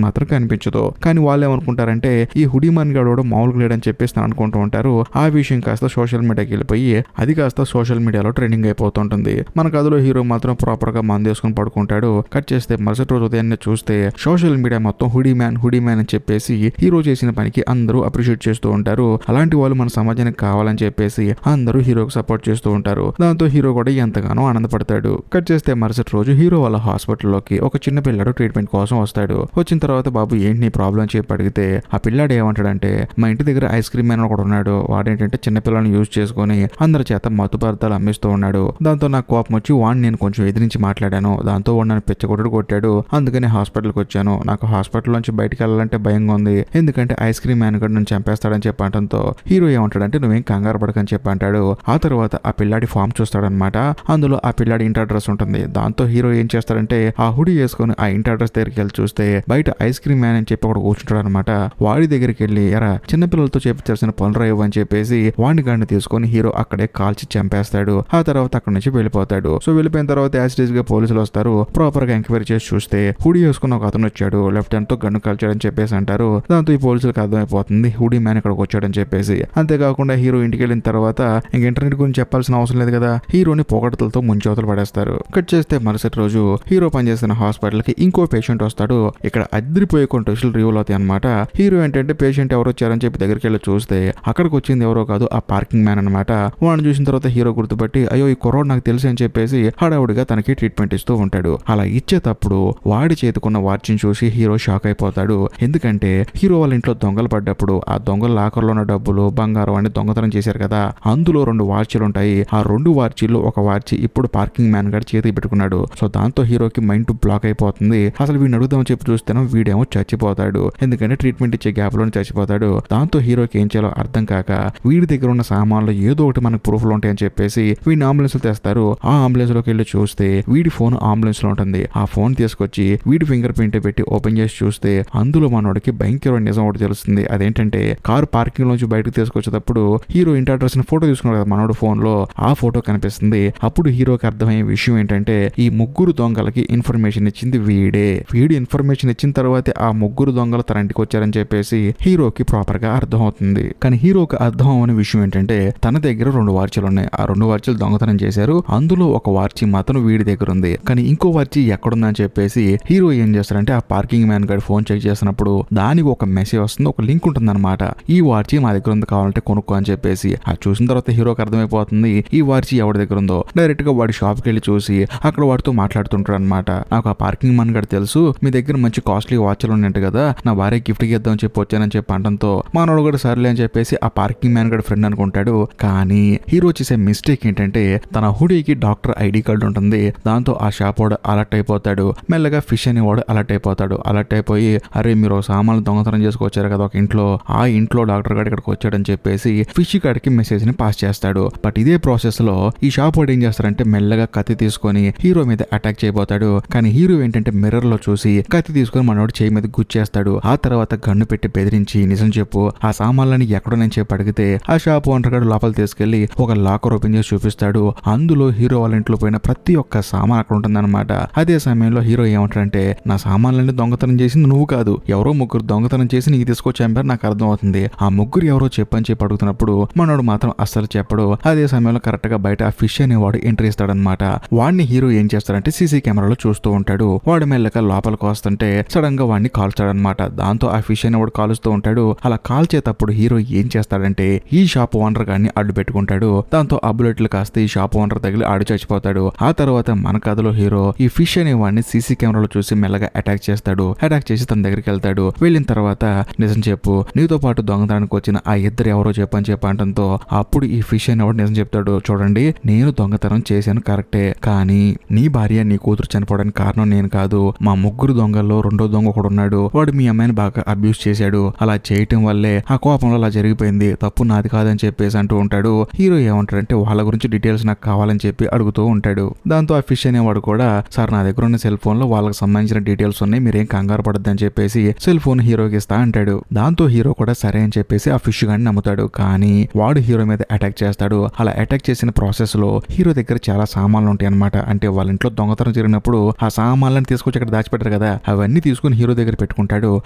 మాత్రం కనిపించదు. కానీ వాళ్ళు ఏమనుకుంటారంటే ఈ హుడీ మ్యాన్ గాడు మామూలుగా లేడని చెప్పేసి అనుకుంటూ ఉంటారు. ఆ విషయం కాస్త సోషల్ మీడియాకి వెళ్ళిపోయి అది కాస్త సోషల్ మీడియాలో ట్రెండింగ్ అయిపోతుంటుంది. మన కథలో హీరో మాత్రం ప్రాపర్ గా మందు వేసుకుని పడుకుంటాడు. కట్ చేస్తే మరుసటి రోజు ఉదయాన్నే చూస్తే సోషల్ మీడియా మొత్తం హుడీ మ్యాన్ అని చెప్పేసి హీరో చేసిన పనికి అందరూ అప్రిషియేట్ చేస్తూ ఉంటారు. అలాంటి వాళ్ళు మన సమాజానికి కావాలని చెప్పేసి అందరూ హీరోకి సపోర్ట్ చేస్తూ ఉంటారు. దాంతో హీరో కూడా ఎంతగానో ఆనందపడతాడు. కట్ చేస్తే మరుసటి రోజు హీరో వాళ్ళ హాస్పిటల్లోకి ఒక చిన్న పిల్లాడు ట్రీట్మెంట్ కోసం వస్తాడు. వచ్చిన తర్వాత బాబు ఏంటి నీ ప్రాబ్లం చెప్పి అడిగితే ఆ పిల్లాడు ఏమంటాడంటే మా ఇంటి దగ్గర ఐస్ క్రీమ్ మ్యాన్ ఒకడు ఉన్నాడు. వాడేంటంటే చిన్నపిల్లలను యూజ్ చేసుకుని అందరి చేత మత్తు పదార్థాలు అమ్మిస్తూ ఉన్నాడు. దాంతో నాకు కోపం వచ్చి వాడిని నేను కొంచెం ఎదిరించి మాట్లాడాను. దాంతో వాడు నన్ను పిచ్చగొట్టుడు కొట్టాడు. అందుకని హాస్పిటల్కి వచ్చాను. నాకు హాస్పిటల్ నుంచి బయటికి వెళ్ళాలంటే భయంగా ఉంది. ఎందుకంటే ఐస్ క్రీమ్ మ్యాన్ కూడా నన్ను చంపేస్తాడని చెప్పడంతో హీరో ఏమంటాడంటే నువ్వేం కంగారు పడకని చెప్పి అంటాడు. ఆ తర్వాత ఆ పిల్లాడి ఫామ్ చూస్తాడనమాట. అందులో ఆ పిల్లాడి ఇంటి అడ్రస్ ఉంటుంది. దాంతో హీరో ఏం చేస్తాడంటే ఆ హుడీ వేసుకుని ఆ ఇంటి అడ్రస్ దగ్గరికి వెళ్ళి చూస్తే బయట ఐస్ క్రీమ్ మ్యాన్ అని చెప్పి ఒకడు కూర్చుంటాడు అనమాట. వాడి దగ్గరికి వెళ్ళి ఎరా చిన్నపిల్లలతో చేపించాల్సిన పనులు రావు అని చెప్పేసి వాడిని గాడిని తీసుకొని హీరో అక్కడే కాల్చి చంపేస్తాడు. ఆ తర్వాత అక్కడ నుంచి వెళ్ళిపోతాడు. సో వెళ్ళిపోయిన తర్వాత యాసిడీస్ గా పోలీసులు వస్తారు. ప్రాపర్ గా ఎంక్వైరీ చేసి చూస్తే హుడీ వేసుకున్న ఒక అతను వచ్చాడు. లెఫ్ట్ హ్యాండ్ తో గన్ను కాల్చాడని చెప్పేసి అంటారు. దాంతో ఈ పోలీసులకు అర్థమైపోతుంది హుడీ మ్యాన్ ఇక్కడికి వచ్చాడని చెప్పేసి. అంతేకాకుండా హీరో ఇంటికి వెళ్ళిన తర్వాత ఇంక ఇంటర్నెట్ గురించి చెప్పాల్సిన అవసరం లేదు కదా, హీరోని పొగడతలతో ముంచవతలు పడేస్తారు. కట్ చేస్తే మరుసటి రోజు హీరో పనిచేస్తున్న హాస్పిటల్ కి ఇంకో పేషెంట్ వస్తాడు. ఇక్కడ అదిరిపోయే కొన్ని టెస్టులు రివ్యూల్ అవుతాయి అనమాట. హీరో ఏంటంటే పేషెంట్ ఎవరు వచ్చారని చెప్పి దగ్గరికి వెళ్ళి చూస్తే అక్కడికి వచ్చింది ఎవరో కాదు ఆ పార్కింగ్ మ్యాన్ అనమాట. వాడిని చూసిన తర్వాత హీరో గుర్తుపట్టి అయ్యో ఈ కుర్రోడు నాకు తెలుసు అని చెప్పేసి హడావుడిగా తనకి ట్రీట్మెంట్ ఇస్తూ ఉంటాడు. అలా ఇచ్చేటప్పుడు వాడి చేతుకున్న వాచ్ని చూసి హీరో షాక్ అయిపోతాడు. ఎందుకంటే హీరో వాళ్ళ ఇంట్లో దొంగలు పడ్డప్పుడు ఆ దొంగల లాకర్లో ఉన్న డబ్బులు బంగారం అని దొంగతనం చేశారు కదా, అందులో 2 వాచీలు ఉంటాయి. ఆ 2 వాచీల్లో ఒక వాచి ఇప్పుడు పార్కింగ్ మ్యాన్ గారి చేతికి పెట్టుకున్నాడు. సో దాంతో హీరోకి మైండ్ బ్లాక్ అయిపోతుంది. అసలు వీడిని అడుగుదామని చెప్పి చూస్తేనే వీడేమో చచ్చిపోతాడు. ఎందుకంటే ట్రీట్మెంట్ ఇచ్చే గ్యాప్ లోనే చచ్చిపోతాడు. దాంతో హీరోకి ఏం చేయాలో అర్థం కాక వీడి దగ్గర ఉన్న సామాన్లు ఏదో ఒకటి మనకు ప్రూఫ్లు ఉంటాయని చెప్పేసి వీడిని అంబులెన్స్ లో తెస్తారు. ఆ అంబులెన్స్ లోకి వెళ్ళి చూస్తే వీడి ఫోన్ అంబులెన్స్ లో ఉంటుంది. ఆ ఫోన్ తీసుకొచ్చి వీడి ఫింగర్ ప్రింట్ పెట్టి ఓపెన్ చేసి చూస్తే అందులో మనోడికి భయంకరమైన నిజం ఒకటి తెలుస్తుంది. అదేంటంటే కార్ పార్కింగ్ లోంచి బయటకు తీసుకొచ్చేటప్పుడు హీరో ఇంటి అడ్రస్ ఫోటో తీసుకున్నాడు కదా మనోడు ఫోన్ లో, ఆ ఫోటో కనిపిస్తుంది. అప్పుడు హీరోకి అర్థమయ్యే విషయం ఏంటంటే ఈ ముగ్గురు దొంగలకి ఇన్ఫర్మేషన్ ఇచ్చింది వీడే. వీడు ఇన్ఫర్మేషన్ ఇచ్చిన తర్వాతే ఆ ముగ్గురు దొంగలు తన ఇంటికి వచ్చారని చెప్పేసి హీరోకి ప్రాపర్ గా అర్థం అవుతుంది. కానీ హీరోకి అర్థం అవని విషయం ఏంటంటే తన దగ్గర 2 వార్చీలు ఉన్నాయి. ఆ 2 వార్చీలు దొంగతనం చేశారు. అందులో ఒక వార్చీ మాత్రం వీడి దగ్గర ఉంది. కానీ ఇంకో వార్చీ ఎక్కడుందని చెప్పేసి హీరో ఏం చేస్తారంటే ఆ పార్కింగ్ మ్యాన్ గారి ఫోన్ చెక్ చేసినప్పుడు దానికి ఒక మెసేజ్ వస్తుంది, ఒక లింక్ ఉంటుంది అనమాట. ఈ వార్చీ మా దగ్గర ఉంది, కావాలంటే కొనుక్కో అని చెప్పేసి. అది చూసిన తర్వాత హీరోకి అర్థమైపోతుంది ఈ వార్చీ ఎవరి దగ్గర ఉందో. డైరెక్ట్ గా వాడి షాప్కి వెళ్ళి చూసి అక్కడ వాడితో మాట్లాడుతుంటాడు అనమాట. నాకు ఆ పార్కింగ్ మ్యాన్ గారు తెలుసు, మీ దగ్గర మంచి కాస్ట్లీ వాచ్లు ఉన్నట్టు కదా, నా భార్య గిఫ్ట్ ఇద్దామని చెప్పి వచ్చానని చెప్పి అనడంతో మనోడు కూడా సర్లే అని చెప్పేసి ఆ పార్కింగ్ మ్యాన్ గడి ఫ్రెండ్ అనుకుంటాడు. కానీ హీరో చేసే మిస్టేక్ ఏంటంటే తన హుడీకి డాక్టర్ ఐడి కార్డు ఉంటుంది. దాంతో ఆ షాప్ వాడు అలర్ట్ అయిపోతాడు. మెల్లగా ఫిష్ అనేవాడు అలర్ట్ అయిపోతాడు. అలర్ట్ అయిపోయి అరే మీరు సామాన్లు దొంగతనం చేసుకొచ్చారు కదా ఒక ఇంట్లో, ఆ ఇంట్లో డాక్టర్ గారు ఇక్కడికి వచ్చాడని చెప్పేసి ఫిష్ గాడికి మెసేజ్ ని పాస్ చేస్తాడు. బట్ ఇదే ప్రాసెస్ లో ఈ షాప్ వాడు ఏం చేస్తారంటే మెల్లగా కత్తి తీసుకొని హీరో మీద అటాక్ చేయబోతాడు. కానీ హీరో ఏంటంటే మిర్రర్ లో చూసి కత్తి తీసుకొని మనోడు చేయి మీద గుచ్చేస్తాడు. ఆ తర్వాత గన్ను పెట్టి బెదిరించి నిజం చెప్పు ఆ సామాన్లని ఎక్కడో నేను చెప్పి అడిగితే ఆ షాప్ ఓనర్ గారు లోపల తీసుకెళ్లి ఒక లాకర్ ఓపెన్ చేసి చూపిస్తాడు. అందులో హీరో వాళ్ళ ఇంట్లో పోయిన ప్రతి ఒక్క సామాన్ అక్కడ ఉంటుందన్నమాట. అదే సమయంలో హీరో ఏమంటాడంటే నా సామాన్లన్నీ దొంగతనం చేసింది నువ్వు కాదు, ఎవరో ముగ్గురు దొంగతనం చేసి నీకు తీసుకొచ్చి చంపారు, నాకు అర్థం అవుతుంది. ఆ ముగ్గురు ఎవరో చెప్పని చెప్పి అడుగుతున్నప్పుడు మనోడు మాత్రం అస్సలు చెప్పడు. అదే సమయంలో కరెక్ట్ గా బయట ఆ ఫిష్ అనేవాడు ఎంట్రీ ఇస్తాడనమాట. వాడిని హీరో ఏం చేస్తాడంటే సీసీ కెమెరాలో చూస్తూ ఉంటాడు. వాడు మెల్లగా లోపలికి వస్తుంటే సడన్ గా వాడిని కాల్చాడనమాట. దాంతో ఆ ఫిష్ అనేవాడు కాలుస్తూ ఉంటాడు. అలా కాల్చేటప్పుడు హీరో ఏం చేస్తాడంటే ఈ షాప్ ఓనర్ గారిని అడ్డు పెట్టుకుంటాడు. దాంతో ఆ బుల్లెట్లు కాస్త ఈ షాప్ ఓనర్ తగిలి ఆడి చచ్చిపోతాడు. ఆ తర్వాత మన కథలో హీరో ఈ ఫిష్ అనే వాడిని సీసీ కెమెరాలో చూసి మెల్లగా అటాక్ చేస్తాడు. అటాక్ చేసి తన దగ్గరికి వెళ్తాడు. వెళ్ళిన తర్వాత నిజం చెప్పు నీతో పాటు దొంగతనానికి వచ్చిన ఆ ఇద్దరు ఎవరో చెప్పని చెప్పంటంతో అప్పుడు ఈ ఫిష్ అనేవాడు నిజం చెప్తాడు. చూడండి నేను దొంగతనం చేశాను కరెక్టే, కానీ నీ భార్య నీ కూతురు చనిపోవడానికి కారణం నేను కాదు. మా ముగ్గురు దొంగల్లో 2వ దొంగ ఒకడు ఉన్నాడు. వాడు మీ అమ్మాయిని బాగా అబ్యూస్ చేశాడు. అలా చేయటం వల్లే ఆ కోపంలో అలా జరిగిపోయింది, తప్పు నాది కాదని చెప్పేసి అంటూ ఉంటాడు. హీరో ఏమంటాడంటే వాళ్ళ గురించి డీటెయిల్స్ నాకు కావాలని చెప్పి అడుగుతూ ఉంటాడు. దాంతో ఆ ఫిష్ అనేవాడు కూడా సార్ నా దగ్గర ఉన్న సెల్ ఫోన్ లో వాళ్ళకి సంబంధించిన డీటెయిల్స్ ఉన్నాయి, మీరేం కంగారు పడద్దు అని చెప్పేసి సెల్ ఫోన్ హీరోకి ఇస్తా అంటాడు. దాంతో హీరో కూడా సరే అని చెప్పేసి ఆ ఫిష్ గాని నమ్ముతాడు. కానీ వాడు హీరో మీద అటాక్ చేస్తాడు. అలా అటాక్ చేసిన ప్రాసెస్ లో హీరో దగ్గర చాలా సామాన్లు ఉంటాయి అనమాట. అంటే వాళ్ళ ఇంట్లో దొంగతనం జరిగినప్పుడు ఆ సామాన్లను తీసుకొచ్చి అక్కడ దాచిపెట్టారు కదా, అవన్నీ తీసుకుని హీరో దగ్గర పెట్టుకుంటాడు.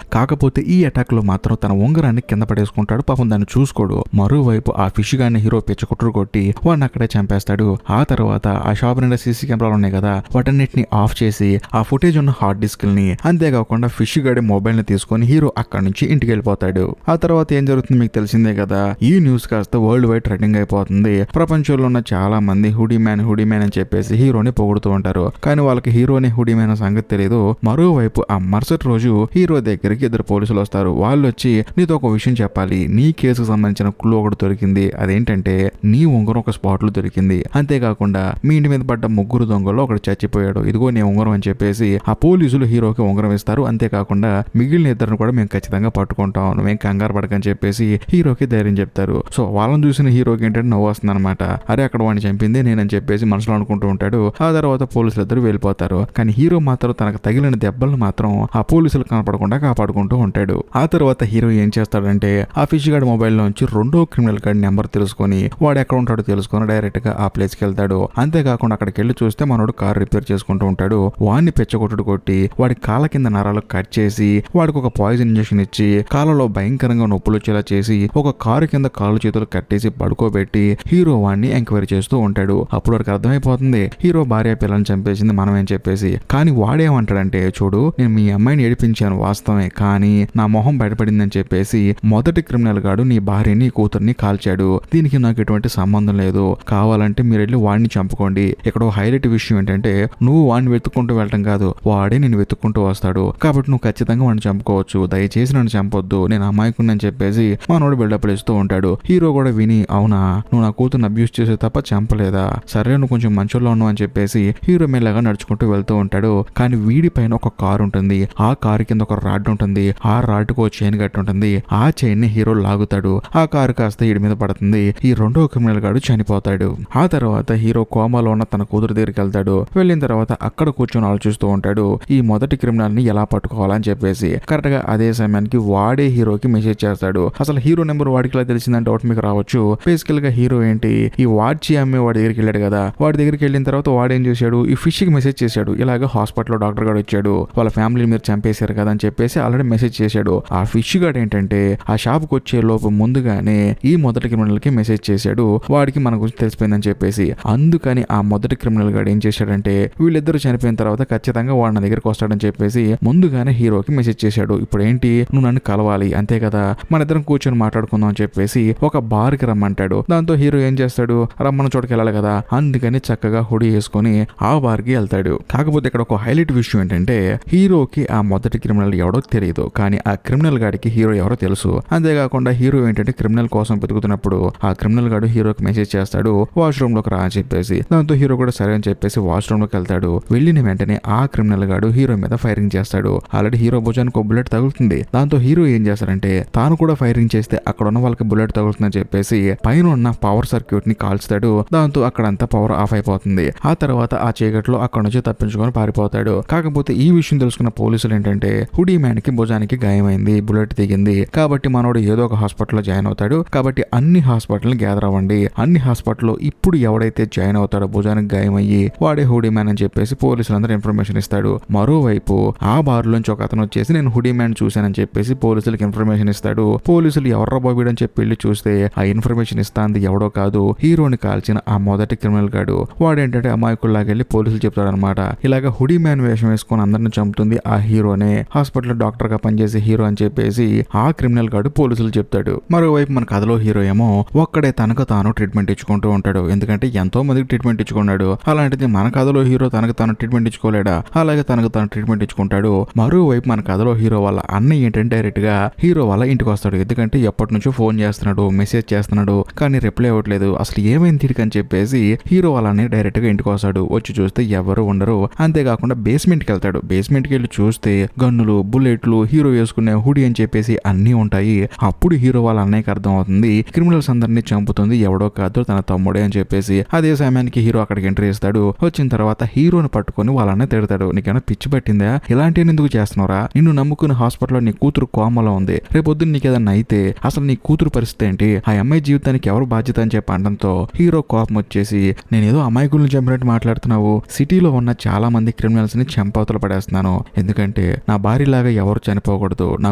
కాకపోతే ఈ అటాక్ లో మాత్రం తన ఉంగరాన్ని కింద పడేసుకుంటాడు. పాపం దాన్ని చూసుకోడు. మరోవైపు ఆ ఫిష్ గాన్ని హీరో పిచ్చకుట్రు కొట్టి వాడిని అక్కడే చంపేస్తాడు. ఆ తర్వాత ఆ షాప్ నిండా సీసీ కెమెరాలు ఉన్నాయి కదా, వాటన్నిటిని ఆఫ్ చేసి ఆ ఫుటేజ్ ఉన్న హార్డ్ డిస్క్ ని, అంతేకాకుండా ఫిష్ గాడి మొబైల్ ని తీసుకొని హీరో అక్కడి నుంచి ఇంటికి వెళ్ళిపోతాడు. ఆ తర్వాత ఏం జరుగుతుంది మీకు తెలిసిందే కదా. ఈ న్యూస్ కాస్త వరల్డ్ వైడ్ ట్రెండింగ్ అయిపోతుంది. ప్రపంచంలో ఉన్న చాలా మంది హుడీ మ్యాన్ అని చెప్పేసి హీరోని పొగుడుతూ ఉంటారు. కానీ వాళ్ళకి హీరోని హుడీ మ్యాన్ సంగతి తెలియదు. మరోవైపు ఆ మరుసటి రోజు హీరో దగ్గరికి 2 పోలీసులు వస్తారు. వాళ్ళు వచ్చి నీతో ఒక విషయం చెప్పాలి, నీ కేసుకు సంబంధించిన క్లూ ఒకటి దొరికింది. అదేంటంటే నీ ఉంగరం ఒక స్పాట్ లో దొరికింది. అంతేకాకుండా మీ ఇంటి మీద పడ్డ 3 దొంగల్లో ఒకటి చచ్చిపోయాడు. ఇదిగో నీ ఉంగరం అని చెప్పేసి ఆ పోలీసులు హీరోకి ఉంగరం ఇస్తారు. అంతేకాకుండా మిగిలిన 2 కూడా మేము ఖచ్చితంగా పట్టుకుంటాం, మేము కంగారు పడకని చెప్పేసి హీరోకి ధైర్యం చెప్తారు. సో వాళ్ళని చూసిన హీరోకి ఏంటంటే నవ్వు వస్తుంది అనమాట. అరే అక్కడ వాడిని చంపింది నేనని చెప్పేసి మనసులో అనుకుంటూ ఉంటాడు. ఆ తర్వాత పోలీసులు 2 వెళ్ళిపోతారు. కానీ హీరో మాత్రం తనకు తగిలిన దెబ్బలను మాత్రం ఆ పోలీసులు కనపడకుండా కాపాడుకుంటూ ఉంటాడు. ఆ తర్వాత హీరో ఏం చేస్తాడంటే ఆ ఫిష్ గార్డ్ మొబైల్ నుంచి 2వ క్రిమినల్ గార్డ్ నెంబర్ తెలుసుకొని వాడు ఎక్కడ ఉంటాడో తెలుసుకొని డైరెక్ట్ గా ఆ ప్లేస్ కి వెళ్తాడు. అంతేకాకుండా అక్కడికి వెళ్ళి చూస్తే మనోడు కార్ రిపేర్ చేసుకుంటూ ఉంటాడు. వాడిని పెచ్చగొట్టుడు కొట్టి వాడి కాళ్ళ కింద నరాలు కట్ చేసి వాడికి ఒక పాయిజన్ ఇంజెక్షన్ ఇచ్చి కాళ్ళలో భయంకరంగా నొప్పులు వచ్చేలా చేసి ఒక కారు కింద కాళ్ళు చేతులు కట్టేసి పడుకోబెట్టి హీరో వాడిని ఎంక్వైరీ చేస్తూ ఉంటాడు. అప్పుడు వాడికి అర్థమైపోతుంది హీరో భార్య పిల్లల్ని చంపేసింది మనమేం చెప్పేసి. కానీ వాడేమంటాడంటే చూడు నేను మీ అమ్మాయిని ఏడిపించాను వాస్తవమే, కానీ నా మొహం బయటపడిందని చెప్పేసి మొదటి క్రిమినల్ గాడు నీ భార్యని కూతుర్ని కాల్చాడు, దీనికి నాకు ఎటువంటి సంబంధం లేదు, కావాలంటే మీరు వెళ్ళి వాడిని చంపుకోండి. ఇక్కడ హైలైట్ విషయం ఏంటంటే నువ్వు వాడిని వెతుక్కుంటూ వెళ్ళటం కాదు, వాడే నేను వెతుక్కుంటూ వస్తాడు, కాబట్టి నువ్వు ఖచ్చితంగా వాడిని చంపుకోవచ్చు, దయచేసి నన్ను చంపొద్దు, నేను అమాయకుని చెప్పేసి మనోడు బిల్డప్లు ఇస్తూ ఉంటాడు. హీరో కూడా విని అవునా నువ్వు నా కూతురుని అబ్యూస్ చేసే తప్ప చంపలేదా, సరే నువ్వు కొంచెం మంచోళ్ళలో ఉన్నావు అని చెప్పేసి హీరో మెల్లగా నడుచుకుంటూ వెళ్తూ ఉంటాడు. కానీ వీడి పైన ఒక కారు ఉంటుంది. ఆ కారు కింద ఒక రాడ్ ఉంటుంది. ఆ రాడ్కు ఒక చైన్ గట్టి ఉంటుంది. ఆ చైన్ ని హీరో లాగుతాడు. ఆ కారు కాస్త వీడి మీద పడుతుంది. ఈ 2వ క్రిమినల్ గాడు చనిపోతాడు. ఆ తర్వాత హీరో కోమాలో ఉన్న తన కూతురు దగ్గరికి వెళ్తాడు. వెళ్ళిన తర్వాత అక్కడ కూర్చొని ఆలోచిస్తూ ఉంటాడు ఈ మొదటి క్రిమినల్ ని ఎలా పట్టుకోవాలని చెప్పేసి. కరెక్ట్ గా అదే సమయానికి వాడే హీరోకి మెసేజ్ చేస్తాడు. అసలు హీరో నెంబర్ వాడికి ఇలా తెలిసిందని డౌట్ మీకు రావచ్చు. బేసికల్ గా హీరో ఏంటి ఈ వాడ్చి అమ్మే వాడి దగ్గరికి వెళ్ళాడు కదా, వాడి దగ్గరికి వెళ్ళిన తర్వాత వాడేం చేశాడు ఈ ఫిష్ కి మెసేజ్ చేశాడు. ఇలాగ హాస్పిటల్లో డాక్టర్ గారు వచ్చాడు, వాళ్ళ ఫ్యామిలీ మీరు చంపేశారు కదా అని చెప్పేసి ఆల్రెడీ మెసేజ్ చేశాడు. ఆ ఫిష్ గాడు ఏంటంటే ఆ షాప్ కు వచ్చే లోపు ముందుగానే ఈ మొదటి క్రిమినల్ కి మెసేజ్ చేశాడు, వాడికి మన గురించి తెలిసిపోయిందని చెప్పేసి. అందుకని ఆ మొదటి క్రిమినల్ గాడు ఏం చేశాడంటే వీళ్ళిద్దరు చనిపోయిన తర్వాత ఖచ్చితంగా వాడు నా దగ్గరికి వస్తాడని చెప్పేసి ముందుగానే హీరోకి మెసేజ్ చేశాడు. ఇప్పుడు ఏంటి నువ్వు నన్ను కలవాలి అంతే కదా, మన ఇద్దరం కూర్చొని మాట్లాడుకుందాం అని చెప్పేసి ఒక బార్ కి రమ్మంటాడు. దాంతో హీరో ఏం చేస్తాడు రమ్మన్న చోటుకి వెళ్ళాలి కదా, అందుకని చక్కగా హుడీ వేసుకొని ఆ బార్ కి వెళ్తాడు. కాకపోతే ఇక్కడ ఒక హైలైట్ విషయం ఏంటంటే హీరోకి ఆ మొదటి క్రిమినల్ ఎవడో తెలియదు, కానీ ఆ క్రిమినల్ గాడికి హీరో ఎవరో తెలుసు. అంతేకాకుండా హీరో ఏంటంటే క్రిమినల్ కోసం వెతుకుతున్నప్పుడు ఆ క్రిమినల్ గాడు హీరోకి మెసేజ్ చేస్తాడు వాష్రూమ్ లోకి రా అని చెప్పేసి. దాంతో హీరో కూడా సరే అని చెప్పేసి వాష్రూమ్ లోకి వెళ్తాడు. వెళ్ళిన వెంటనే ఆ క్రిమినల్ గాడు హీరో మీద ఫైరింగ్ చేస్తాడు. ఆల్రెడీ హీరో భుజానికి ఒక బుల్లెట్ తగులుతుంది. దాంతో హీరో ఏం చేస్తాడంటే తాను కూడా ఫైరింగ్ చేస్తే అక్కడ ఉన్న వాళ్ళకి బుల్లెట్ తగులుతుందని చెప్పేసి పైన ఉన్న పవర్ సర్క్యూట్ ని కాల్స్తాడు. దాంతో అక్కడంతా పవర్ ఆఫ్ అయిపోతుంది. ఆ తర్వాత ఆ చీకట్లో అక్కడ నుంచి తప్పించుకొని పారిపోతాడు. కాకపోతే ఈ విషయం తెలుసుకున్న పోలీసులు ఏంటంటే హుడీ మ్యాన్ కి భుజానికి గాయమైంది, బుల్లెట్ దిగింది, కాబట్టి మనోడు ఏదో ఒక హాస్పిటల్లో జాయిన్ అవుతాడు. కాబట్టి అన్ని హాస్పిటల్ గ్యాదర్ అవ్వండి, అన్ని హాస్పిటల్లో ఇప్పుడు ఎవడైతే జాయిన్ అవుతాడో భుజానికి గాయమయ్యి వాడే హుడీ మ్యాన్ అని చెప్పేసి పోలీసులందరూ ఇన్ఫర్మేషన్ ఇస్తాడు. మరోవైపు ఆ బార్ నుంచి ఒక అతను వచ్చేసి నేను హుడీ మ్యాన్ చూశానని చెప్పేసి పోలీసులకు ఇన్ఫర్మేషన్ ఇస్తాడు. పోలీసులు ఎవర్రా బాబీడు అని చెప్పి వెళ్ళి చూస్తే ఆ ఇన్ఫర్మేషన్ ఇస్తాంది ఎవడో కాదు హీరోని కాల్చిన ఆ మొదటి క్రిమినల్ గాడు. వాడేంటంటే అమాయకుల్లాగా వెళ్ళి పోలీసులు చెప్తాడనమాట ఇలాగా హుడీ మ్యాన్ వేషం వేసుకొని అందరిని చంపుతుంది ఆ హీరోనే, హాస్పిటల్ డాక్టర్ గా పనిచేసే హీరో అని చెప్పేసి ఆ క్రిమినల్ గాడు పోలీసులు చెప్తాడు. మరోవైపు మన కథలో హీరో ఏమో ఒక్కడే తనకు తాను ట్రీట్మెంట్ ఇచ్చుకుంటూ ఉంటాడు. ఎందుకంటే ఎంతో మందికి ట్రీట్మెంట్ ఇచ్చుకున్నాడు. అలాంటిది మన కథలో హీరో తనకు తాను ట్రీట్మెంట్ ఇచ్చుకోలేడా, అలాగే తనకు తాను ట్రీట్మెంట్ ఇచ్చుకుంటాడు. మరోవైపు మన కథలో హీరో వాళ్ళ అన్నయ్య ఏంటంటే డైరెక్ట్ గా హీరో వాళ్ళ ఇంటికి వస్తాడు. ఎందుకంటే ఎప్పటి నుంచో ఫోన్ చేస్తున్నాడు, మెసేజ్ చేస్తున్నాడు, కానీ రిప్లై అవ్వట్లేదు. అసలు ఏమైంది తిరిగి అని చెప్పేసి హీరో వాళ్ళని డైరెక్ట్ గా ఇంటికి వస్తాడు. వచ్చి చూస్తే ఎవరు ఉండరు. అంతేకాకుండా బేస్మెంట్ కి వెళ్తాడు. బేస్మెంట్ కి వెళ్ళి చూస్తే గన్నులు, బుల్లెట్లు, హీరో వేసుకునే హుడీ అని చెప్పేసి అన్ని ఉంటాయి. అప్పుడు హీరో వాళ్ళ అన్నయ్యకి అర్థం అవుతుంది క్రిమినల్స్ అందరినీ చంపుతుంది ఎవడో కాదు తన తమ్ముడే అని చెప్పేసి. అదే సమయానికి హీరో అక్కడికి ఎంట్రీ ఇస్తాడు. వచ్చిన తర్వాత హీరోని పట్టుకొని వాళ్ళనే తిడతాడు. నీకేమైనా పిచ్చి పట్టిందా, ఇలాంటివి ఎందుకు చేస్తున్నారా, నిన్ను నమ్ముకున్న హాస్పిటల్లో నీ కూతురు కోమలో ఉంది, రేపొద్దున నీకేదన్నా అయితే అసలు నీ కూతురు పరిస్థితి ఏంటి, ఆ అమ్మాయి జీవితానికి ఎవరు బాధ్యత అని చెప్పి అనడంతో హీరో కోపం వచ్చేసి నేనేదో అమాయకులను చంపినట్టు మాట్లాడుతున్నావు, సిటీలో ఉన్న చాలా మంది మంది క్రిమినల్స్ ని చంపవతలు పడేస్తున్నాను. ఎందుకంటే నా భార్యలాగా ఎవరు చనిపోకూడదు, నా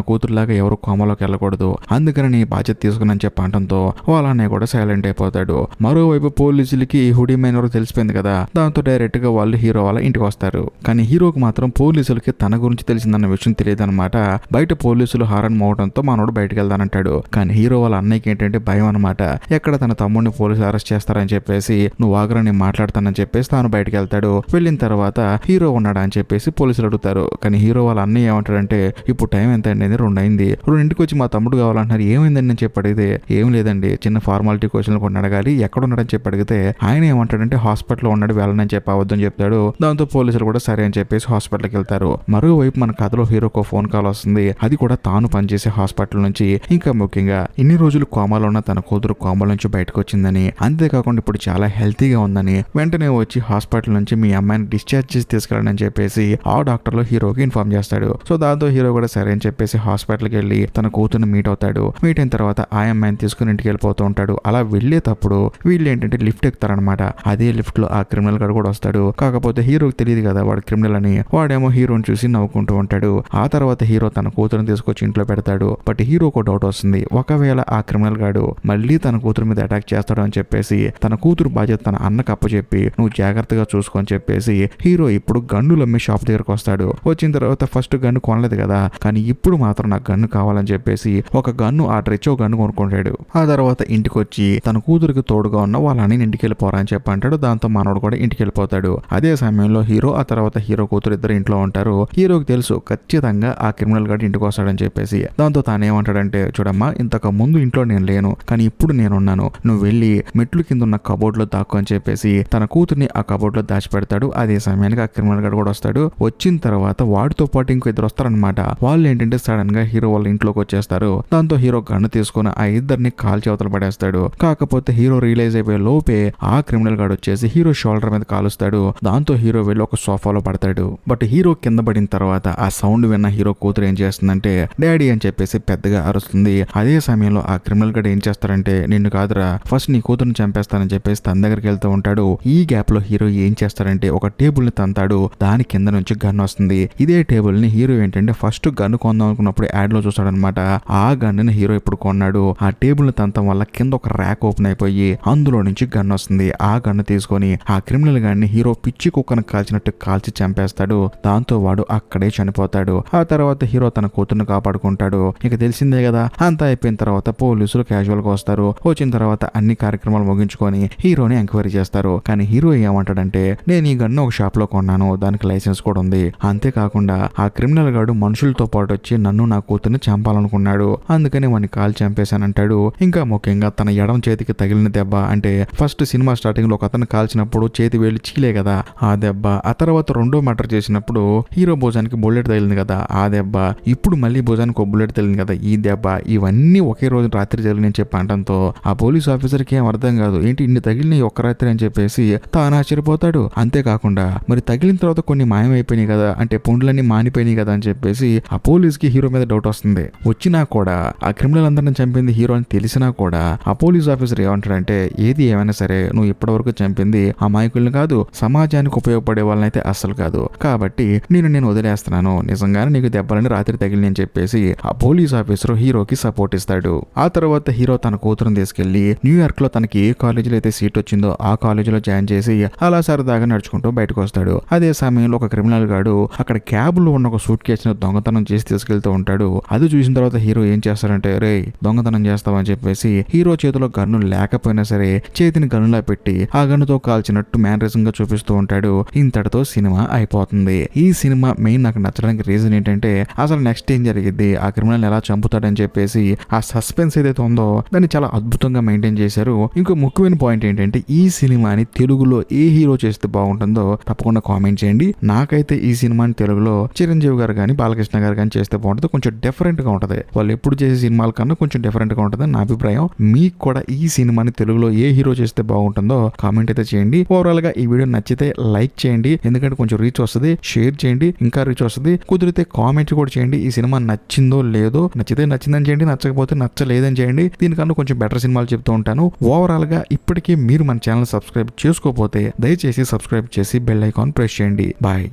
కూతురులాగా ఎవరు కోమలోకి వెళ్ళకూడదు, అందుకని నీ బాధ్యత తీసుకుని చెప్పడంతో వాళ్ళ అన్నయ్య కూడా సైలెంట్ అయిపోతాడు. మరోవైపు పోలీసులకి ఈ హుడీ మ్యాన్ ఎవరో తెలిసిపోయింది కదా, దాంతో డైరెక్ట్ గా వాళ్ళు హీరో వాళ్ళ ఇంటికి వస్తారు. కానీ హీరోకి మాత్రం పోలీసులకి తన గురించి తెలిసిందన్న విషయం తెలియదు అనమాట. బయట పోలీసులు హారన్ మోవడంతో మనోడు బయటకు వెళ్దానంటాడు. కానీ హీరో వాళ్ళ అన్నయ్యకి ఏంటంటే భయం అనమాట. ఎక్కడ తన తమ్ముడిని పోలీసులు అరెస్ట్ చేస్తారని చెప్పేసి, నువ్వు ఆగ్రా నేను మాట్లాడతానని చెప్పేసి తాను బయటకు వెళ్తాడు. వెళ్ళిన తర్వాత హీరో ఉన్నాడా అని చెప్పేసి పోలీసులు అడుగుతారు. కానీ హీరో వాళ్ళ అన్నయ్య ఏమంటాడంటే, ఇప్పుడు టైం ఎంత అండి, 2 అయింది, 2 వచ్చి మా తమ్ముడు కావాలంటున్నారు, ఏమైందని నేను చెప్పి అడిగితే, ఏం లేదండి చిన్న ఫార్మాలిటీ క్వశ్చన్లు కొన్ని అడగాలి, ఎక్కడ ఉన్నాడని చెప్పి అడిగితే ఆయన ఏమంటాడంటే హాస్పిటల్లో ఉన్నాడు, వెళ్ళనని చెప్పి అవద్దని చెప్తాడు. దాంతో పోలీసులు కూడా సరే అని చెప్పేసి హాస్పిటల్కి వెళ్తారు. మరోవైపు మన కథలో హీరోకు ఫోన్ కాల్ వస్తుంది. అది కూడా తాను పనిచేసే హాస్పిటల్ నుంచి. ఇంకా ముఖ్యంగా ఇన్ని రోజులు కోమాలో ఉన్న తన కూతురు కోమాల నుంచి బయటకు వచ్చిందని, అంతేకాకుండా ఇప్పుడు చాలా హెల్తీగా ఉందని, వెంటనే వచ్చి హాస్పిటల్ నుంచి మీ అమ్మాయిని డిశ్చార్జ్ చేసి తీసుకెళ్ళని చెప్పేసి ఆ డాక్టర్లు హీరోకి ఇన్ఫార్మ్ చేస్తాడు. సో దాంతో హీరో కూడా సరే అని చెప్పేసి హాస్పిటల్కి వెళ్ళి తన కూతురుని మీట్ అవుతాడు. మీట్ అయిన తర్వాత ఆ అమ్మాయిని తీసుకుని ఇంటికి వెళ్ళిపోతూ ఉంటాడు. అలా వెళ్ళేటప్పుడు వీళ్ళు ఏంటంటే లిఫ్ట్ ఎక్కుతారనమాట. అదే లిఫ్ట్ లో ఆ క్రిమినల్ గాడు కూడా వస్తాడు. కాకపోతే హీరోకి తెలియదు కదా వాడు క్రిమినల్ అని. వాడేమో హీరోని చూసి నవ్వుకుంటూ ఉంటాడు. ఆ తర్వాత హీరో తన కూతురుని తీసుకొచ్చి ఇంట్లో పెడతాడు. బట్ హీరోకు డౌట్ వస్తుంది, ఒకవేళ ఆ క్రిమినల్ గాడు మళ్ళీ తన కూతురు మీద అటాక్ చేస్తాడు అని చెప్పేసి తన కూతురు బాధ్యత తన అన్నకు అప్పచెప్పి నువ్వు జాగ్రత్తగా చూసుకొని చెప్పేసి హీరో ఇప్పుడు గన్నులు అమ్మే షాప్ దగ్గరకు వస్తాడు. వచ్చిన తర్వాత ఫస్ట్ గన్ను కొనలేదు కదా, కానీ ఇప్పుడు మాత్రం నాకు గన్ను కావాలని చెప్పేసి ఒక గన్ను ఆర్డర్ ఇచ్చి ఒక గన్ను కొనుక్కుంటాడు. ఆ తర్వాత ఇంటికి వచ్చి తన కూతురికి తోడుగా ఉన్న వాళ్ళని ఇంటికి వెళ్ళిపోరా అని చెప్పి అంటాడు. దాంతో మనోడు కూడా ఇంటికి వెళ్ళిపోతాడు. అదే సమయంలో హీరో ఆ తర్వాత హీరో కూతురు ఇద్దరు ఇంట్లో ఉంటారు. హీరోకి తెలుసు ఖచ్చితంగా ఆ క్రిమినల్ గాడు ఇంటికి వస్తాడని చెప్పేసి. దాంతో తాను ఏమంటాడంటే, చూడమ్మా ఇంతకు ముందు ఇంట్లో నేను లేను, కానీ ఇప్పుడు నేనున్నాను, నువ్వు వెళ్ళి మెట్లు కింద ఉన్న కబోర్డ్ లో దాక్కు అని చెప్పేసి తన కూతుర్ని ఆ కబోర్డ్ లో దాచిపెడతాడు. అదే సమయానికి ఆ క్రిమినల్ గాడు కూడా వస్తాడు. వచ్చిన తర్వాత వాడితో పాటు ఇంకో ఇద్దరు వస్తారనమాట. వాళ్ళు ఏంటంటే సడన్ గా హీరో వాళ్ళ ఇంట్లోకి వచ్చేస్తారు. దాంతో హీరో గన్ను తీసుకుని ఆ ఇద్దరిని కాల్చి అవతల పడేస్తాడు. కాకపోతే హీరో రియలైజ్ అయిపోయే లోపే ఆ క్రిమినల్ గాడు వచ్చేసి హీరో షోల్డర్ మీద కాలుస్తాడు. దాంతో హీరో వెళ్ళి ఒక సోఫాలో పడతాడు. బట్ హీరో కింద పడిన తర్వాత ఆ సౌండ్ విన్న హీరో కూతురు ఏం చేస్తుందంటే డాడీ అని చెప్పేసి పెద్దగా అరుస్తుంది. అదే సమయంలో ఆ క్రిమినల్ గాడు ఏం చేస్తారంటే, నిన్ను కాదురా ఫస్ట్ నీ కూతురుని చంపేస్తానని చెప్పేసి తన దగ్గరికి వెళ్తూ ఉంటాడు. ఈ గ్యాప్ లో హీరో ఏం చేస్తారంటే ఒక టేబుల్ ని తంతాడు. దాని కింద నుంచి గన్ వస్తుంది. ఇదే టేబుల్ ని హీరో ఏంటంటే ఫస్ట్ గన్ను కొందాం అనుకున్నప్పుడు యాడ్ లో చూస్తాడనమాట. ఆ గన్నుని హీరో ఇప్పుడు కొన్నాడు. ఆ టేబుల్ ని తంతం వల్ల కింద ఒక ర్యాక్ ఓపెన్ అయిపోయి అందులో నుంచి గన్ వస్తుంది. ఆ గన్ను తీసుకొని ఆ క్రిమినల్ గాడిని హీరో పిచ్చి కుక్కను కాల్చినట్టు కాల్చి చంపేస్తాడు. దాంతో వాడు అక్కడే చనిపోతాడు. ఆ తర్వాత హీరో తన కూతురుని కాపాడుకుంటాడు. ఇక తెలిసిందే కదా, అంతా అయిపోయిన తర్వాత పోలీసులు క్యాజువల్ గా వస్తారు. వచ్చిన తర్వాత అన్ని కార్యక్రమాలు ముగించుకొని హీరోని ఎంక్వైరీ చేస్తారు. కానీ హీరో ఏమంటాడంటే, నేను ఈ గన్ను ఒక షాప్ లో కొన్నాను, దానికి లైసెన్స్ కూడా ఉంది, అంతేకాకుండా ఆ క్రిమినల్ గాడు మనుషులతో పాటు వచ్చి నన్ను నా కూతుర్ని చంపాలనుకున్నాడు, అందుకని వాడిని కాల్ చంపేశానంటాడు. ఇంకా ముఖ్యంగా తన ఎడమ చేతికి తగిలిన దెబ్బ, అంటే ఫస్ట్ సినిమా స్టార్టింగ్ లో ఒక అతను కాల్చినప్పుడు చేతి వేలు చీలే కదా ఆ దెబ్బ, ఆ తర్వాత రెండో మర్డర్ చేసినప్పుడు హీరో భుజానికి బుల్లెట్ తగిలింది కదా ఆ దెబ్బ, ఇప్పుడు మళ్ళీ భుజానికి ఒక బుల్లెట్ తగిలింది కదా ఈ దెబ్బ, ఇవన్నీ ఒకే రోజు రాత్రి జరిగిన చెప్పి అంటంతో ఆ పోలీస్ ఆఫీసర్కి ఏం అర్థం కాదు, ఏంటి ఇన్ని తగిలినాయి ఒక్క రాత్రి అని చెప్పేసి తాను ఆశ్చర్యపోతాడు. అంతేకాకుండా మరి తగిలిన తర్వాత కొన్ని మాయమైపోయినాయి కదా, అంటే పుండ్లన్నీ మానిపోయినాయి కదా అని చెప్పేసి ఆ పోలీస్ కి హీరో మీద డౌట్ వస్తుంది. వచ్చినా కూడా ఆ క్రిమినల్ అందరిని చంపింది హీరో అని తెలిసినా కూడా ఆ పోలీస్ ఆఫీసర్ ఏమంటాడంటే, ఏది ఏమైనా సరే నువ్వు ఇప్పటివరకు చంపింది అమాయకుల్ని కాదు, సమాజానికి ఉపయోగపడే వాళ్ళనైతే అస్సలు కాదు, కాబట్టి నేను వదిలేస్తున్నాను, నిజంగానే నీకు దెబ్బలని రాత్రి తగిలి అని చెప్పేసి ఆ పోలీస్ ఆఫీసర్ హీరోకి సపోర్ట్ ఇస్తాడు. ఆ తర్వాత హీరో తన కూతురుని తీసుకెళ్లి న్యూయార్క్ లో తనకి ఏ కాలేజీలో అయితే సీట్ వచ్చిందో ఆ కాలేజీలో జాయిన్ చేసి అలా సరదాగా నడుచుకుంటూ బయటకు వస్తాడు. అదే సమయంలో ఒక క్రిమినల్ గాడు అక్కడ క్యాబ్ లో ఉన్న ఒక సూట్ కేసు ని దొంగతనం చేసి తీసుకెళ్తూ ఉంటాడు. అది చూసిన తర్వాత హీరో ఏం చేస్తారంటే, రే దొంగతనం చేస్తావని చెప్పేసి హీరో చేతిలో గన్ను లేకపోయినా సరే చేతిని గన్నులా పెట్టి ఆ గన్నుతో కాల్చినట్టు మేనరిజం గా చూపిస్తూ ఉంటాడు. ఇంతటితో సినిమా అయిపోతుంది. ఈ సినిమా మెయిన్ నాకు నచ్చడానికి రీజన్ ఏంటంటే, అసలు నెక్స్ట్ ఏం జరిగింది, ఆ క్రిమినల్ ఎలా చంపుతాడని చెప్పేసి ఆ సస్పెన్స్ ఏదైతే ఉందో దాన్ని చాలా అద్భుతంగా మెయింటైన్ చేశారు. ఇంకో ముఖ్యమైన పాయింట్ ఏంటంటే, ఈ సినిమాని తెలుగులో ఏ హీరో చేస్తే బాగుంటుందో తప్పకుండా కామెంట్ చేయండి. నాకైతే ఈ సినిమాని తెలుగులో చిరంజీవి గారు కానీ బాలకృష్ణ గారు కానీ చేస్తే బాగుంటుంది. కొంచెం డిఫరెంట్ గా ఉంటది, వాళ్ళు ఎప్పుడు చేసే సినిమాల కన్నా కొంచెం డిఫరెంట్ గా ఉంటుంది నా అభిప్రాయం. మీకు కూడా ఈ సినిమాని తెలుగులో ఏ హీరో చేస్తే బాగుంటుందో కామెంట్ అయితే చేయండి. ఓవరాల్ గా ఈ వీడియో నచ్చితే లైక్ చేయండి, ఎందుకంటే కొంచెం రీచ్ వస్తుంది. షేర్ చేయండి, ఇంకా రీచ్ వస్తుంది. కుదిరితే కామెంట్ కూడా చేయండి, ఈ సినిమా నచ్చిందో లేదో. నచ్చితే నచ్చిందని చేయండి, నచ్చకపోతే నచ్చలేదని చేయండి. దీనికన్నా కొంచెం బెటర్ సినిమాలు చెప్తూ ఉంటాను. ఓవరాల్ గా ఇప్పటికీ మీరు మన ఛానల్ సబ్స్క్రైబ్ చేసుకోకపోతే దయచేసి సబ్స్క్రైబ్ చేసి బెల్ ఐకాన్ ప్రెస్ చేయండి. బాయ్.